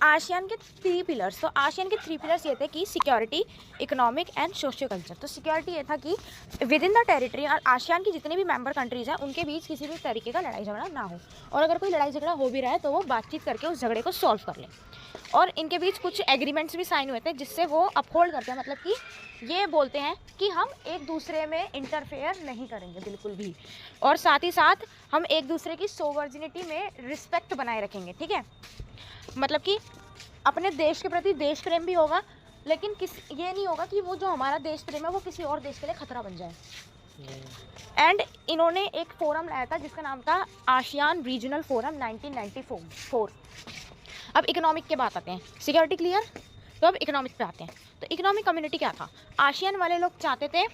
ASEAN के 3 pillars, तो ASEAN के 3 पिलर्स ये थे कि security, economic and socio culture. तो सिक्योरिटी ये था कि विद इन द टेरिटरी और आसियान की जितने भी मेंबर कंट्रीज़ हैं उनके बीच किसी भी तरीके का लड़ाई झगड़ा ना हो, और अगर कोई लड़ाई झगड़ा हो भी रहा है तो वो बातचीत करके उस झगड़े को सॉल्व कर लें। और इनके बीच कुछ एग्रीमेंट्स भी साइन हुए थे जिससे वो अपहोल्ड करते हैं, मतलब कि ये बोलते हैं कि हम एक दूसरे में इंटरफेयर नहीं करेंगे बिल्कुल भी, और साथ ही साथ हम एक दूसरे की सोवर्जिनिटी में रिस्पेक्ट बनाए रखेंगे। ठीक है, मतलब कि अपने देश के प्रति देश प्रेम भी होगा, लेकिन ये नहीं होगा कि वो जो हमारा देश प्रेम है वो किसी और देश के लिए खतरा बन जाए। एंड इन्होंने एक फोरम लाया था जिसका नाम था आसियान रीजनल फोरम 1994। अब इकोनॉमिक के बात आते हैं, सिक्योरिटी क्लियर, तो अब इकोनॉमिक पे आते हैं। तो इकोनॉमिक कम्युनिटी क्या था, आसियान वाले लोग चाहते थे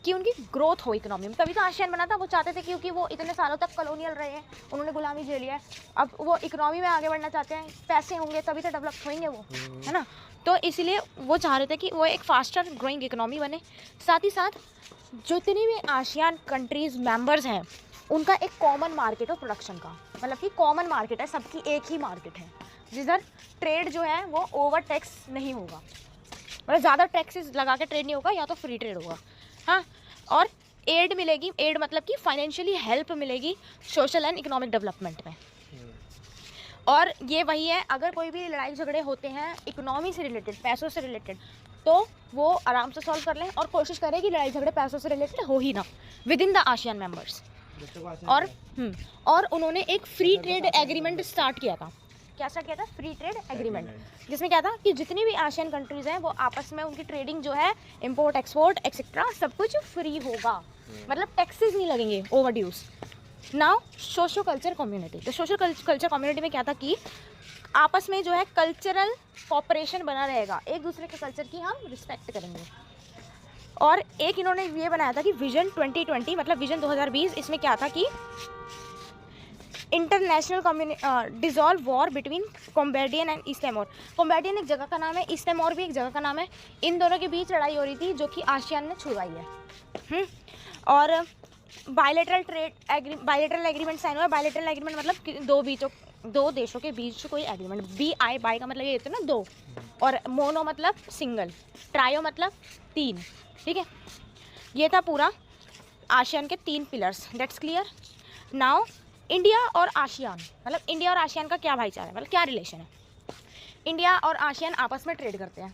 कि उनकी ग्रोथ हो इकोनॉमी में, तभी तो आसियान बना था। वो चाहते थे क्योंकि वो इतने सालों तक कॉलोनियल रहे हैं, उन्होंने गुलामी झेली है, अब वो इकोनॉमी में आगे बढ़ना चाहते हैं, पैसे होंगे तभी तो डेवलप होंगे वो, है ना। तो इसलिए वो चाह रहे थे कि वो एक फास्टर ग्रोइंग इकोनॉमी बने। साथ ही साथ जितनी भी आसियान कंट्रीज़ मेंबर्स हैं उनका एक कॉमन मार्केट हो प्रोडक्शन का, मतलब कि कॉमन मार्केट है, सबकी एक ही मार्केट है जिधर ट्रेड जो है वो ओवर टैक्स नहीं होगा, मतलब ज़्यादा टैक्सेस लगा के ट्रेड नहीं होगा, या तो फ्री ट्रेड होगा। हाँ, और एड मिलेगी, एड मतलब कि फाइनेंशियली हेल्प मिलेगी सोशल एंड इकोनॉमिक डेवलपमेंट में। और ये वही है, अगर कोई भी लड़ाई झगड़े होते हैं इकोनॉमी से रिलेटेड, पैसों से रिलेटेड, तो वो आराम से सॉल्व कर लें और कोशिश करें कि लड़ाई झगड़े पैसों से रिलेटेड हो ही ना with in the ASEAN members. और उन्होंने एक फ्री ट्रेड एग्रीमेंट स्टार्ट किया था। क्या स्टार्ट किया था? फ्री ट्रेड एग्रीमेंट, जिसमें क्या था कि जितनी भी आसियान कंट्रीज हैं वो आपस में उनकी ट्रेडिंग जो है, इंपोर्ट एक्सपोर्ट एक्सेट्रा सब कुछ फ्री होगा, मतलब टैक्सेस नहीं लगेंगे over dues. Now socio culture community, तो सोशल कल्चर कम्युनिटी में क्या था कि आपस में जो है कल्चरल कॉपरेशन बना रहेगा, एक दूसरे के कल्चर की हम रिस्पेक्ट करेंगे। और एक इन्होंने ये बनाया था कि विजन 2020, मतलब विजन 2020, इसमें क्या था कि international dissolve war between Cambodian and East Timor. Cambodian एक जगह का नाम है, ईस्ट तिमोर भी एक जगह का नाम है। इन दोनों के बीच लड़ाई हो रही थी जो कि आसियान ने छुड़वाई है। और बायलैटरल एग्रीमेंट साइन हुआ है। बायलैटरल एग्रीमेंट मतलब दो देशों के बीच कोई एग्रीमेंट। बाई का मतलब ये होता है ना, दो, और मोनो मतलब सिंगल, ट्रायो मतलब 3। ठीक है, ये था पूरा आसियान के 3 pillars. That's clear. Now India और आसियान, मतलब इंडिया और आसियान का क्या भाईचारा है, मतलब क्या रिलेशन है। इंडिया और आसियान आपस में ट्रेड करते हैं,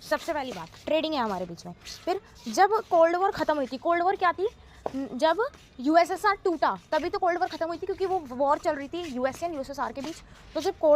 सबसे पहली बात ट्रेडिंग है हमारे बीच में। फिर जब कोल्ड वॉर खत्म हुई थी, कोल्ड वॉर क्या थी, जब यूएसएसआर टूटा तभी तो कोल्ड वॉर खत्म हुई थी, क्योंकि वो वॉर चल रही थी यूएसए एंड यूएसएसआर के बीच। तो जब कोल्ड